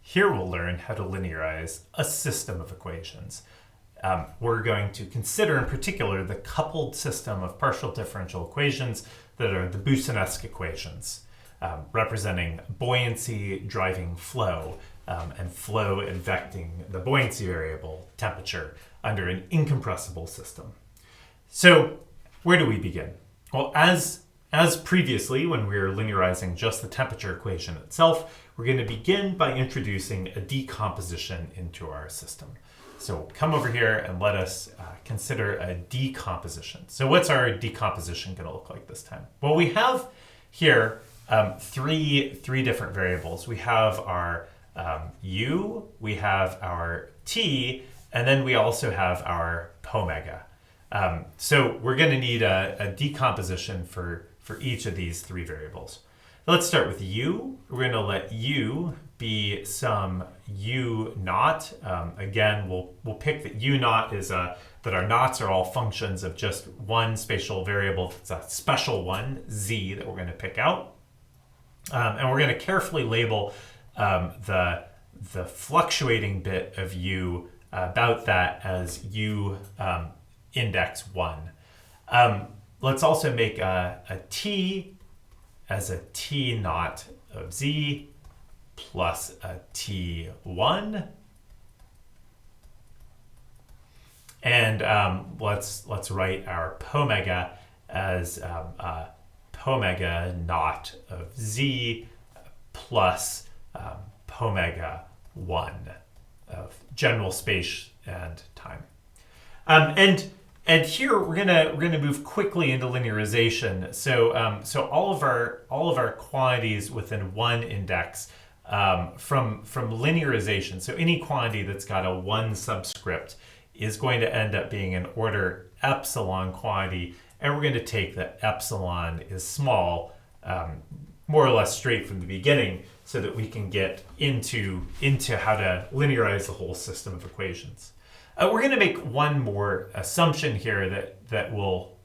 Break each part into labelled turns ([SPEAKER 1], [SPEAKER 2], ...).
[SPEAKER 1] Here we'll learn how to linearize a system of equations. We're going to consider in particular the coupled system of partial differential equations that are the Boussinesq equations, representing buoyancy driving flow, and flow infecting the buoyancy variable, temperature, under an incompressible system. So where do we begin? Well, as previously, when we were linearizing just the temperature equation itself, we're going to begin by introducing a decomposition into our system. So come over here and let us consider a decomposition. So what's our decomposition going to look like this time? Well, we have here three different variables. We have our u, we have our t, and then we also have our omega. So we're going to need a decomposition for each of these three variables. Let's start with u. We're going to let u be some u naught. Again, we'll pick that u naught is that our naughts are all functions of just one spatial variable. It's a special one, z, that we're going to pick out. And we're going to carefully label the fluctuating bit of u about that as u index 1. Let's also make a t as a t naught of z plus a t1. And let's write our omega as omega naught of z plus omega 1 of general space and time. And here we're gonna move quickly into linearization. So all of our quantities within one index from linearization. So any quantity that's got a 1 subscript is going to end up being an order epsilon quantity, and we're going to take that epsilon is small, more or less straight from the beginning, so that we can get into how to linearize the whole system of equations. We're going to make one more assumption here that will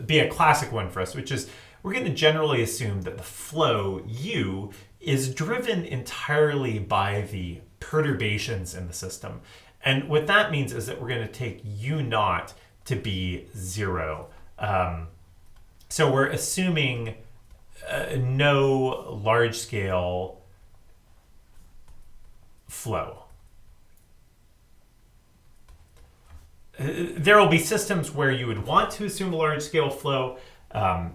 [SPEAKER 1] be a classic one for us, which is we're going to generally assume that the flow u is driven entirely by the perturbations in the system. And what that means is that we're going to take u naught to be 0. So we're assuming no large-scale flow. There will be systems where you would want to assume a large-scale flow.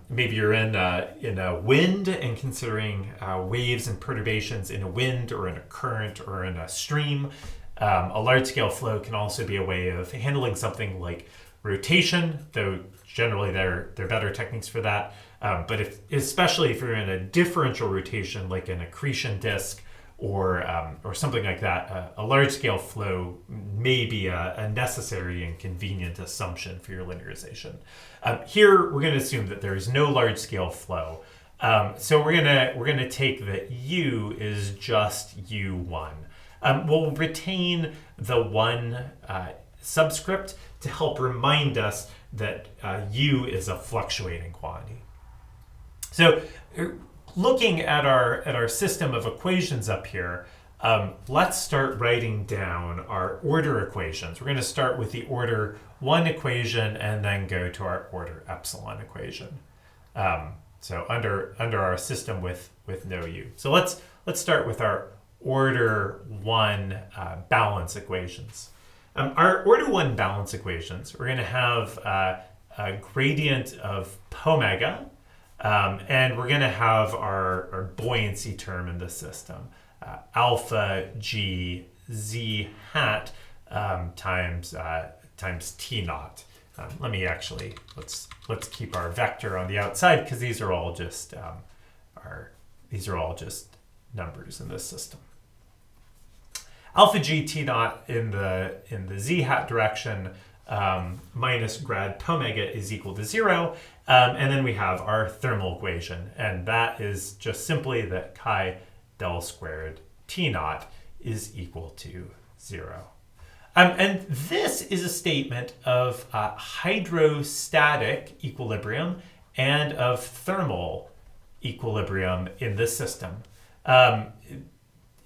[SPEAKER 1] Maybe you're in a wind and considering waves and perturbations in a wind or in a current or in a stream. A large-scale flow can also be a way of handling something like rotation, though generally there are better techniques for that. But especially if you're in a differential rotation, like an accretion disk or something like that, a large-scale flow may be a necessary and convenient assumption for your linearization. Here, we're going to assume that there is no large-scale flow. So we're gonna take that u is just u1. We'll retain the 1 subscript to help remind us that u is a fluctuating quantity. So looking at our system of equations up here, let's start writing down our order equations. We're going to start with the order 1 equation and then go to our order epsilon equation. So under our system with no u. So let's start with our order 1 balance equations. Our order 1 balance equations, we're going to have a gradient of omega, and we're going to have our buoyancy term in the system, alpha g z hat times t naught. Let me actually let's keep our vector on the outside because these are all just numbers in this system. Alpha g t naught in the z hat direction minus grad omega is equal to 0. And then we have our thermal equation, and that is just simply that chi del squared t naught is equal to 0. And this is a statement of hydrostatic equilibrium and of thermal equilibrium in this system.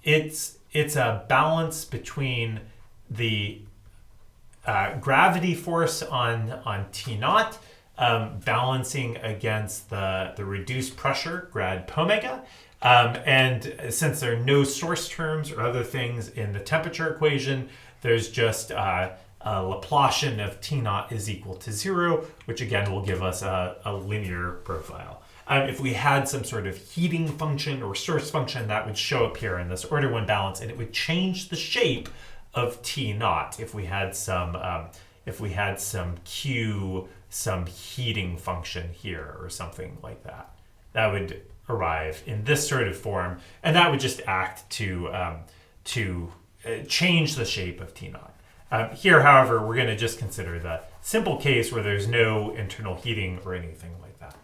[SPEAKER 1] it's a balance between the gravity force on T naught balancing against the reduced pressure, grad pomega. And since there are no source terms or other things in the temperature equation, there's just a Laplacian of T naught is equal to 0, which again will give us a linear profile. If we had some sort of heating function or source function, that would show up here in this order 1 balance, and it would change the shape of T naught if we had some Q, some heating function here or something like that. That would arrive in this sort of form, and that would just act to change the shape of T naught. Here, however, we're going to just consider the simple case where there's no internal heating or anything like that.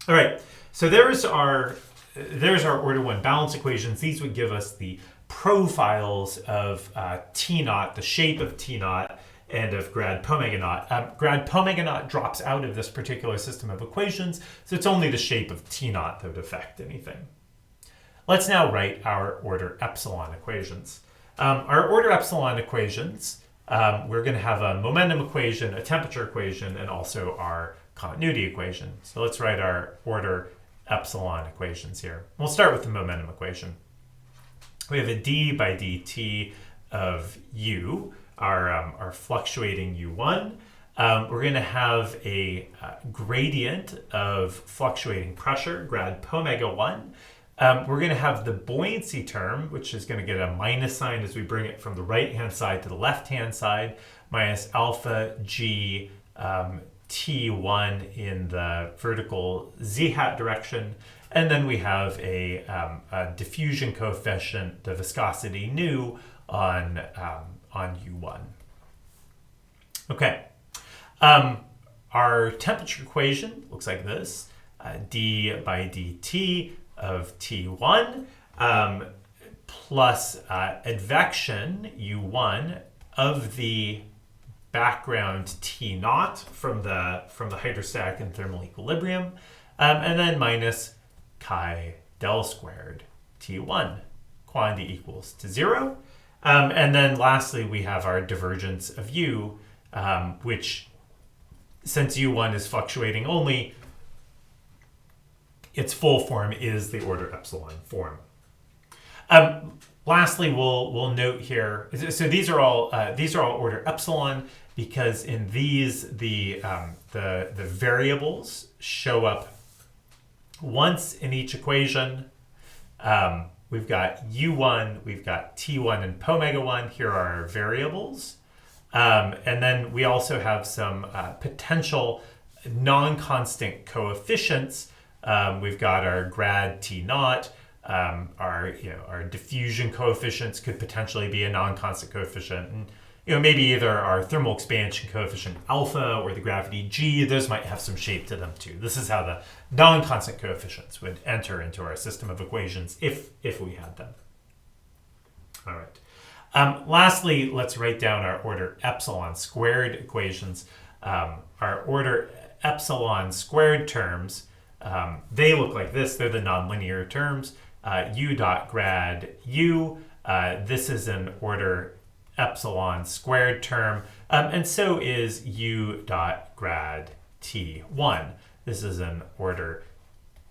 [SPEAKER 1] All right, so there's our order 1 balance equations. These would give us the profiles of T naught, the shape of T naught, and of grad pomega naught. Grad pomega naught drops out of this particular system of equations, so it's only the shape of T naught that would affect anything. Let's now write our order epsilon equations. Our order epsilon equations, we're going to have a momentum equation, a temperature equation, and also our continuity equation. So let's write our order epsilon equations here. We'll start with the momentum equation. We have a d by dt of u, our fluctuating u1. We're going to have a gradient of fluctuating pressure, grad pomega 1. We're going to have the buoyancy term, which is going to get a minus sign as we bring it from the right-hand side to the left-hand side, minus alpha g T1 in the vertical z-hat direction. And then we have a diffusion coefficient, the viscosity nu, on U1. Okay. Our temperature equation looks like this. D by dt of T1 plus advection U1 of the background T naught from the hydrostatic and thermal equilibrium, and then minus chi del squared T1, quantity equals to 0. And then lastly, we have our divergence of U, which, since U1 is fluctuating only, its full form is the order epsilon form. Lastly, we'll note here. So these are all order epsilon because in these the variables show up once in each equation. We've got U1, we've got T1 and pomega 1. Here are our variables. And then we also have some potential non-constant coefficients. We've got our grad T naught. Our diffusion coefficients could potentially be a non-constant coefficient. And, maybe either our thermal expansion coefficient alpha or the gravity g, those might have some shape to them too. This is how the non-constant coefficients would enter into our system of equations if we had them. All right. Lastly, let's write down our order epsilon squared equations. Our order epsilon squared terms, they look like this. They're the nonlinear terms. U dot grad u. This is an order epsilon squared term, and so is u dot grad t1. This is an order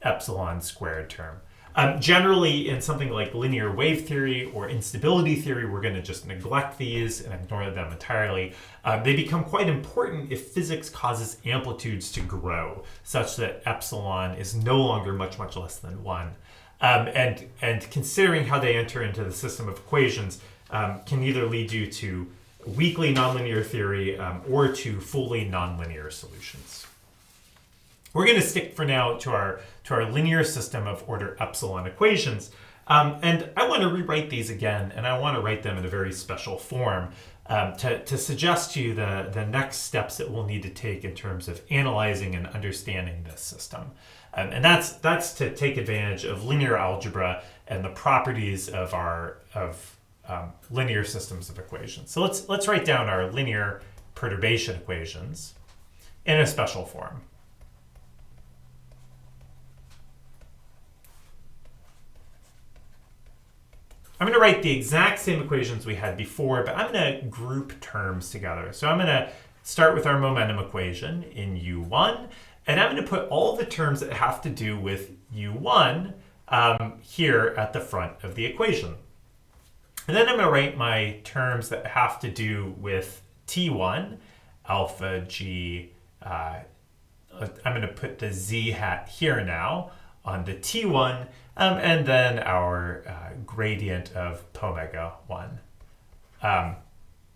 [SPEAKER 1] epsilon squared term. Generally, in something like linear wave theory or instability theory, we're going to just neglect these and ignore them entirely. They become quite important if physics causes amplitudes to grow, such that epsilon is no longer much less than 1. And considering how they enter into the system of equations can either lead you to weakly nonlinear theory or to fully nonlinear solutions. We're going to stick for now to our linear system of order epsilon equations. And I want to rewrite these again, and I want to write them in a very special form to suggest to you the next steps that we'll need to take in terms of analyzing and understanding this system. And that's to take advantage of linear algebra and the properties of linear systems of equations. So let's write down our linear perturbation equations in a special form. I'm going to write the exact same equations we had before, but I'm going to group terms together. So I'm going to start with our momentum equation in U1, and I'm going to put all the terms that have to do with U1 here at the front of the equation. And then I'm going to write my terms that have to do with T1, alpha g, I'm going to put the z hat here now on the T1, and then our gradient of omega 1. All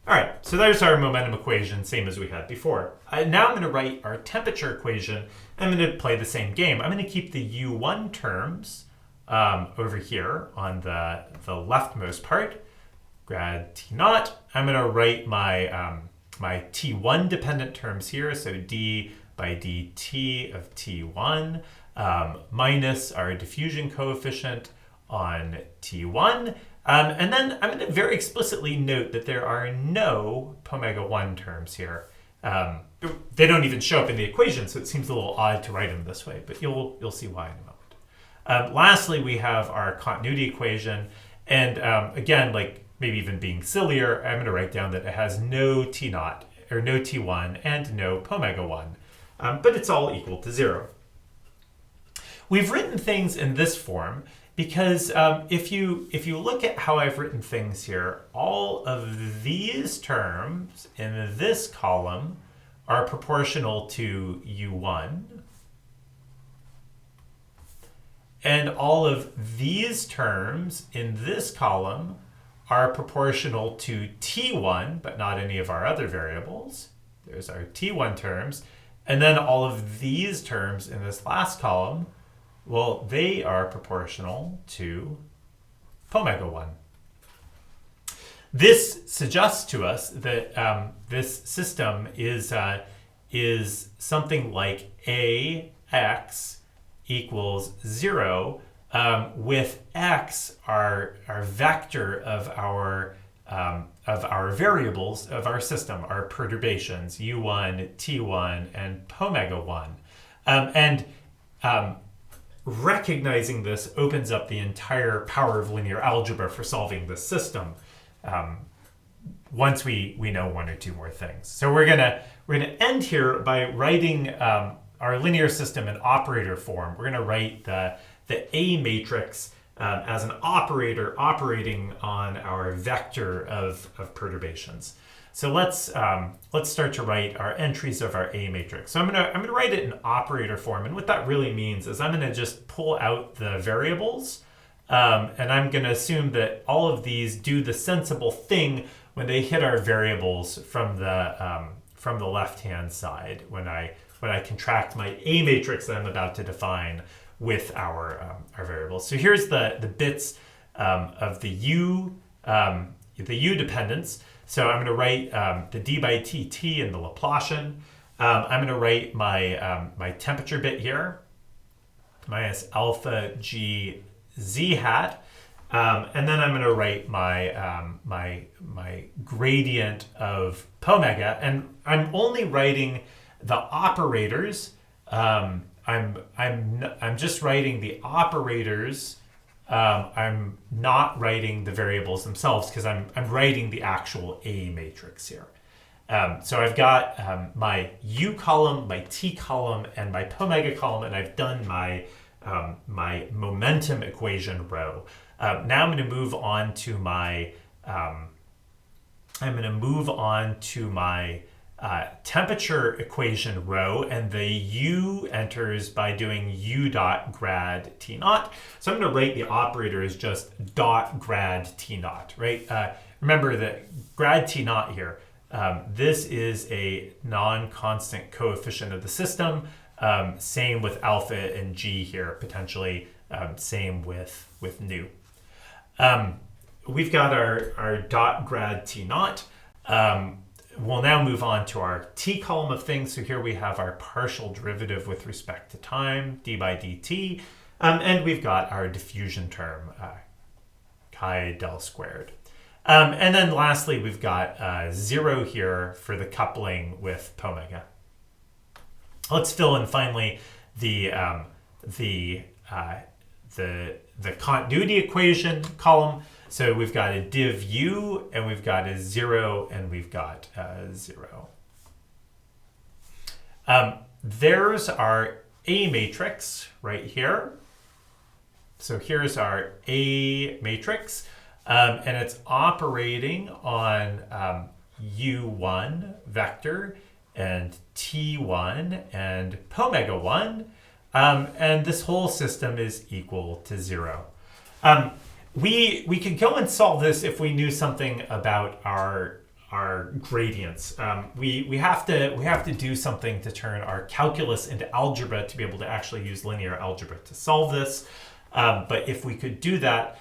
[SPEAKER 1] right, so there's our momentum equation, same as we had before. Now I'm going to write our temperature equation. I'm going to play the same game. I'm going to keep the U1 terms over here on the leftmost part, grad T naught. I'm going to write my, my T1 dependent terms here, so d by dt of T1 minus our diffusion coefficient on T1. And then I'm going to very explicitly note that there are no omega 1 terms here. They don't even show up in the equation, so it seems a little odd to write them this way, but you'll see why in a moment. Lastly, we have our continuity equation. And again, like maybe even being sillier, I'm going to write down that it has no T naught, or no T1, and no omega 1. But it's all equal to 0. We've written things in this form because if you look at how I've written things here, all of these terms in this column are proportional to U1. And all of these terms in this column are proportional to T1, but not any of our other variables. There's our T1 terms. And then all of these terms in this last column, well, they are proportional to omega 1. This suggests to us that this system is something like AX equals 0, with x our vector of our variables of our system, our perturbations, U1, T1, and omega 1. Recognizing this opens up the entire power of linear algebra for solving this system. Once we know one or two more things. So we're gonna end here by writing our linear system in operator form. We're gonna write the A matrix as an operator operating on our vector of perturbations. So let's start to write our entries of our A matrix. So I'm gonna write it in operator form, and what that really means is I'm gonna just pull out the variables, and I'm gonna assume that all of these do the sensible thing when they hit our variables from the left-hand side when I contract my A matrix that I'm about to define with our variables. So here's the bits of the U dependence. So I'm going to write the d by dt in the Laplacian. I'm going to write my temperature bit here, minus alpha g z hat, and then I'm going to write my my gradient of omega, and I'm only writing the operators. I'm just writing the operators. I'm not writing the variables themselves because I'm writing the actual A matrix here. So I've got my U column, my T column, and my omega column, and I've done my my momentum equation row. Now I'm going to move on to my temperature equation row, and the U enters by doing U dot grad T naught. So I'm going to write the operator as just dot grad T naught, right? Remember that grad T naught here, this is a non-constant coefficient of the system. Same with alpha and G here, potentially same with nu. We've got our dot grad T naught. We'll now move on to our T column of things. So here we have our partial derivative with respect to time, d by dt. And we've got our diffusion term, chi del squared. And then lastly, we've got 0 here for the coupling with omega. Let's fill in finally the continuity equation column. So we've got a div u, and we've got a 0, and we've got a 0. There's our A matrix right here. So here's our A matrix, and it's operating on u1 vector and t1 and pomega 1, and this whole system is equal to 0. We could go and solve this if we knew something about our gradients. We have to do something to turn our calculus into algebra to be able to actually use linear algebra to solve this. But if we could do that,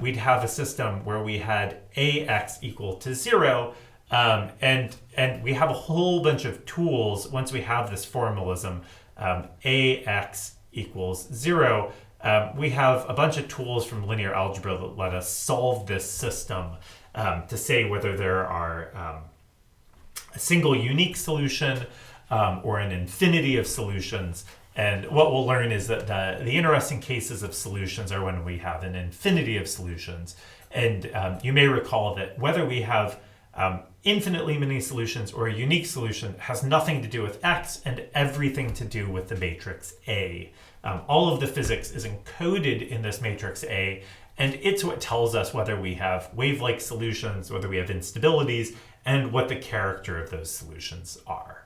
[SPEAKER 1] we'd have a system where we had ax equal to 0, and we have a whole bunch of tools once we have this formalism, ax equals 0. We have a bunch of tools from linear algebra that let us solve this system to say whether there are a single unique solution or an infinity of solutions. And what we'll learn is that the interesting cases of solutions are when we have an infinity of solutions. And you may recall that whether we have infinitely many solutions or a unique solution has nothing to do with X and everything to do with the matrix A. All of the physics is encoded in this matrix A, and it's what tells us whether we have wave-like solutions, whether we have instabilities, and what the character of those solutions are.